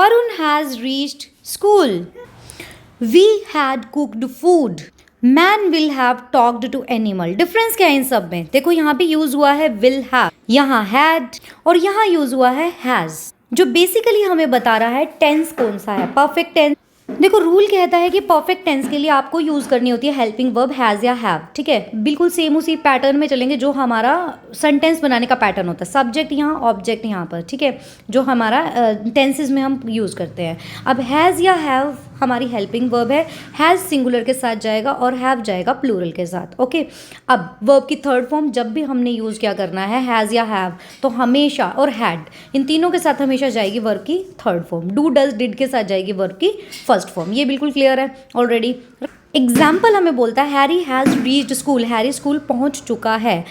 Varun has reached school. We had cooked food. Man will have talked to animal. Difference क्या है इन सब में? देखो यहाँ पे यूज हुआ है विल हैव, यहाँ हैड, और यहाँ यूज हुआ है हैज, जो बेसिकली हमें बता रहा है टेंस कौन सा है, परफेक्ट टेंस. देखो रूल कहता है कि परफेक्ट टेंस के लिए आपको यूज करनी होती है हेल्पिंग वर्ब हैज या हैव. ठीक है, बिल्कुल सेम उसी पैटर्न में चलेंगे जो हमारा सेंटेंस बनाने का पैटर्न होता है. सब्जेक्ट यहाँ, ऑब्जेक्ट यहाँ पर. ठीक है, जो हमारा टेंसेज में हम यूज करते हैं. अब हैज या हैव हमारी हेल्पिंग वर्ब है. हैज सिंगुलर के साथ जाएगा और हैव जाएगा प्लूरल के साथ. ओके, अब वर्ब की थर्ड फॉर्म जब भी हमने यूज क्या करना है हैज या हैव, तो हमेशा, और हैड, इन तीनों के साथ हमेशा जाएगी वर्ब की third form. Do does did के साथ जाएगी वर्ब की फर्स्ट फॉर्म. ये बिल्कुल क्लियर है ऑलरेडी. एग्जाम्पल हमें बोलता है Harry has reached school. Harry school पहुंच चुका है.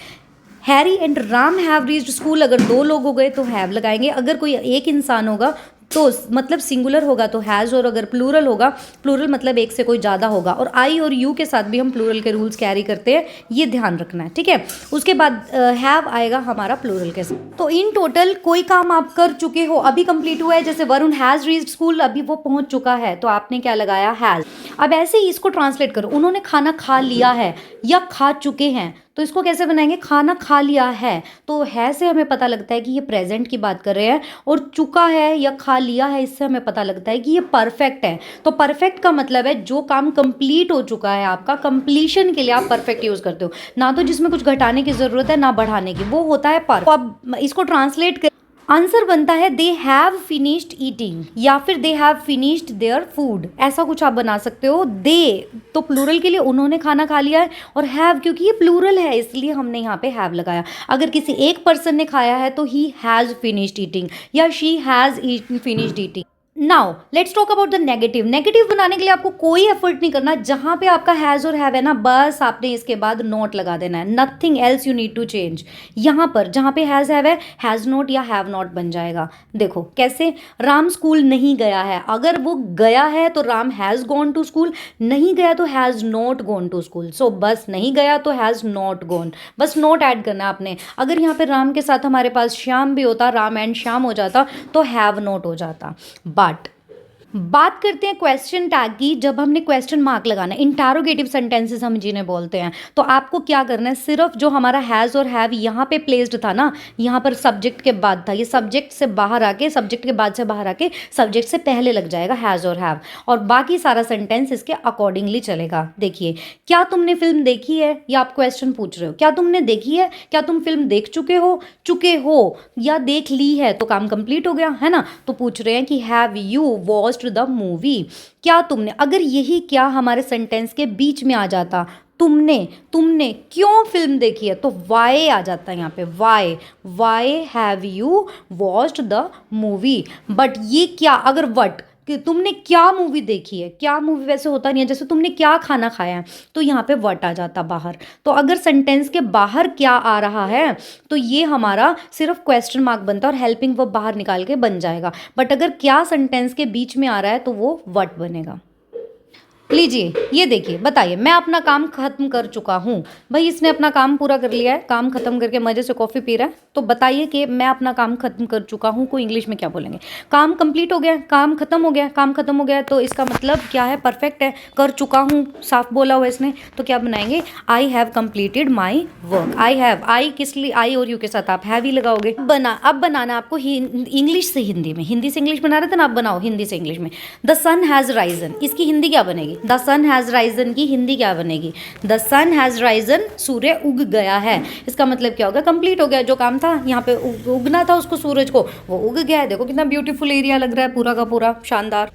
Harry and Ram have reached school. अगर दो लोग हो गए तो हैव लगाएंगे. अगर कोई एक इंसान होगा तो मतलब सिंगुलर होगा तो हैज़, और अगर प्लूरल होगा, प्लूरल मतलब एक से कोई ज़्यादा होगा. और आई और यू के साथ भी हम प्लूरल के रूल्स कैरी करते हैं, ये ध्यान रखना है. ठीक है, उसके बाद हैव आएगा हमारा प्लूरल के साथ. तो इन टोटल कोई काम आप कर चुके हो, अभी कंप्लीट हुआ है. जैसे वरुण हैज़ रीच्ड स्कूल, अभी वो पहुंच चुका है, तो आपने क्या लगाया हैज़. अब ऐसे ही इसको ट्रांसलेट करो. उन्होंने खाना खा लिया है या खा चुके हैं, तो इसको कैसे बनाएंगे? खाना खा लिया है, तो है से हमें पता लगता है कि ये प्रेजेंट की बात कर रहे हैं, और चुका है या खा लिया है इससे हमें पता लगता है कि ये परफेक्ट है. तो परफेक्ट का मतलब है जो काम कंप्लीट हो चुका है, आपका कंप्लीशन के लिए आप परफेक्ट यूज करते हो, ना तो जिसमें कुछ घटाने की जरूरत है ना बढ़ाने की, वो होता है परफेक्ट. तो अब इसको ट्रांसलेट कर आंसर बनता है दे हैव फिनिश्ड ईटिंग, या फिर they have finished their food. ऐसा कुछ आप बना सकते हो. दे तो प्लूरल के लिए उन्होंने खाना खा लिया है, और हैव क्योंकि ये प्लूरल है इसलिए हमने यहाँ पे हैव लगाया. अगर किसी एक पर्सन ने खाया है तो ही हैज़ फिनिश्ड ईटिंग या she has finished eating. Now let's talk about the negative. Negative बनाने के लिए आपको कोई एफर्ट नहीं करना. जहां पे आपका हैज और हैव है ना, बस आपने इसके बाद नॉट लगा देना है. Nothing else you need to change. यहां पर जहां पे हैज हैव है, हैज नॉट या हैव नॉट बन जाएगा. देखो कैसे. राम स्कूल नहीं गया है, अगर वो गया है तो Ram has gone to school, नहीं गया तो has not gone to school. So बस नहीं गया तो हैज नॉट गॉन, बस नॉट ऐड करना आपने. अगर यहाँ पे राम के साथ हमारे पास श्याम भी होता, राम एंड श्याम हो जाता, तो हैव नॉट हो जाता. बट बात करते हैं क्वेश्चन टैग की. जब हमने क्वेश्चन मार्क लगाना है, इंटरोगेटिव सेंटेंसेस हम जिन्हें बोलते हैं, तो आपको क्या करना है, सिर्फ जो हमारा हैज़ और हैव यहाँ पे प्लेस्ड था ना, यहाँ पर सब्जेक्ट के बाद था, ये सब्जेक्ट से बाहर आके, सब्जेक्ट के बाद से बाहर आके सब्जेक्ट से पहले लग जाएगा हैज़ और हैव, और बाकी सारा सेंटेंस इसके अकॉर्डिंगली चलेगा. देखिए, क्या तुमने फिल्म देखी है, या आप क्वेश्चन पूछ रहे हो, क्या तुमने देखी है, क्या तुम फिल्म देख चुके हो या देख ली है, तो काम कंप्लीट हो गया है ना. तो पूछ रहे हैं कि have you watched the movie. क्या तुमने, अगर यही क्या हमारे सेंटेंस के बीच में आ जाता, तुमने क्यों फिल्म देखी है, तो वाई आ जाता है यहाँ पे. Why have you watched the movie. But ये क्या, अगर वट कि तुमने क्या मूवी देखी है, क्या मूवी वैसे होता नहीं है. जैसे तुमने क्या खाना खाया है, तो यहाँ पे वट आ जाता बाहर. तो अगर सेंटेंस के बाहर क्या आ रहा है, तो ये हमारा सिर्फ क्वेश्चन मार्क बनता है और हेल्पिंग वर्ब बाहर निकाल के बन जाएगा. बट अगर क्या सेंटेंस के बीच में आ रहा है, तो वो वट बनेगा. लीजिए, ये देखिए, बताइए, मैं अपना काम खत्म कर चुका हूँ. भाई इसने अपना काम पूरा कर लिया है, काम खत्म करके मजे से कॉफ़ी पी रहा है. तो बताइए कि मैं अपना काम खत्म कर चुका हूँ को इंग्लिश में क्या बोलेंगे? काम कंप्लीट हो गया, काम खत्म हो गया, काम खत्म हो गया, तो इसका मतलब क्या है? परफेक्ट है. कर चुका हूँ साफ बोला हुआ इसने, तो क्या बनाएंगे? I have completed my work. I have, I किस लिए, आई और यू के साथ आप हैव ही लगाओगे. अब बनाना आपको इंग्लिश से हिंदी में. हिंदी से इंग्लिश बना रहे थे ना, आप बनाओ हिंदी से इंग्लिश में. द सन हैज़ राइजन, इसकी हिंदी क्या बनेगी? द सन हैज़ राइजन की हिंदी क्या बनेगी? द सन हैज़ राइजन, सूर्य उग गया है. इसका मतलब क्या होगा? कंप्लीट हो गया. जो काम था यहाँ पे उगना था उसको, सूरज को, वो उग गया है. देखो कितना ब्यूटीफुल एरिया लग रहा है, पूरा का पूरा शानदार.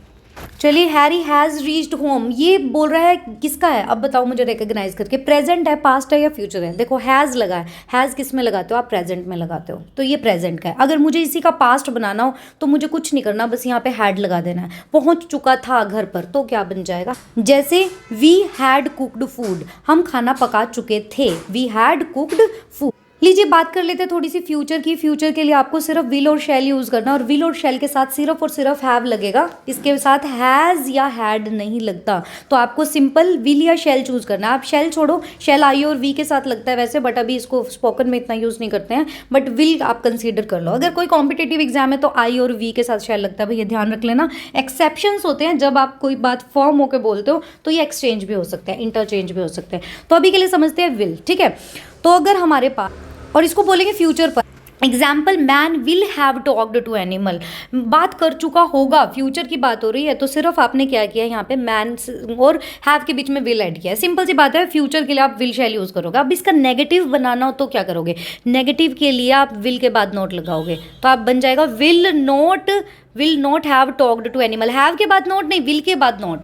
चलिए, हैरी हैज़ रीच्ड होम, ये बोल रहा है किसका है? अब बताओ मुझे रिकग्नाइज करके, प्रेजेंट है, पास्ट है या फ्यूचर है? देखो हैज़ लगा है. हैज़ किस में लगाते हो आप? प्रेजेंट में लगाते हो, तो ये प्रेजेंट का है. अगर मुझे इसी का पास्ट बनाना हो तो मुझे कुछ नहीं करना, बस यहाँ पे हैड लगा देना है. पहुंच चुका था घर पर, तो क्या बन जाएगा? जैसे वी हैड कुक्ड फूड, हम खाना पका चुके थे. We had cooked food. लीजिए बात कर लेते हैं थोड़ी सी फ्यूचर की। फ्यूचर के लिए आपको सिर्फ विल और शैल यूज़ करना, और विल और शैल के साथ सिर्फ और सिर्फ हैव लगेगा, इसके साथ हैज़ या हैड नहीं लगता। तो आपको सिंपल विल या शैल चूज़ करना है। आप शैल छोड़ो, शैल आई और वी के साथ लगता है वैसे, बट अभी इसको स्पोकन में इतना यूज़ नहीं करते हैं, बट विल आप कंसीडर कर लो। अगर कोई कॉम्पिटेटिव एग्जाम है तो आई और वी के साथ शैल लगता है, भैया ध्यान रख लेना। एक्सेप्शंस होते हैं, जब आप कोई बात फॉर्म होकर बोलते हो तो ये एक्सचेंज भी हो सकते हैं, इंटरचेंज भी हो सकते हैं। तो अभी के लिए समझते हैं विल, ठीक है। तो अगर हमारे पास, और इसको बोलेंगे फ्यूचर पर, example man will have talked to animal, बात कर चुका होगा, फ्यूचर की बात हो रही है, तो सिर्फ आपने क्या किया यहाँ पे मैन और हैव के बीच में विल ऐड किया है। सिंपल सी बात है, फ्यूचर के लिए आप विल शैल यूज़ करोगे। अब इसका नेगेटिव बनाना हो तो क्या करोगे, नेगेटिव के लिए आप विल के बाद नोट लगाओगे, तो आप बन जाएगा will not have talked to animal. Have के बाद नोट नहीं, विल के बाद नोट।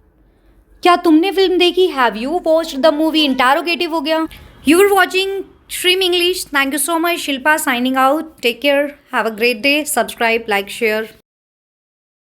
क्या तुमने फिल्म देखी, have you watched the movie, interrogative हो गया। You are watching Stream English. Thank you so much. Shilpa signing out. Take care. Have a great day. Subscribe, like, share.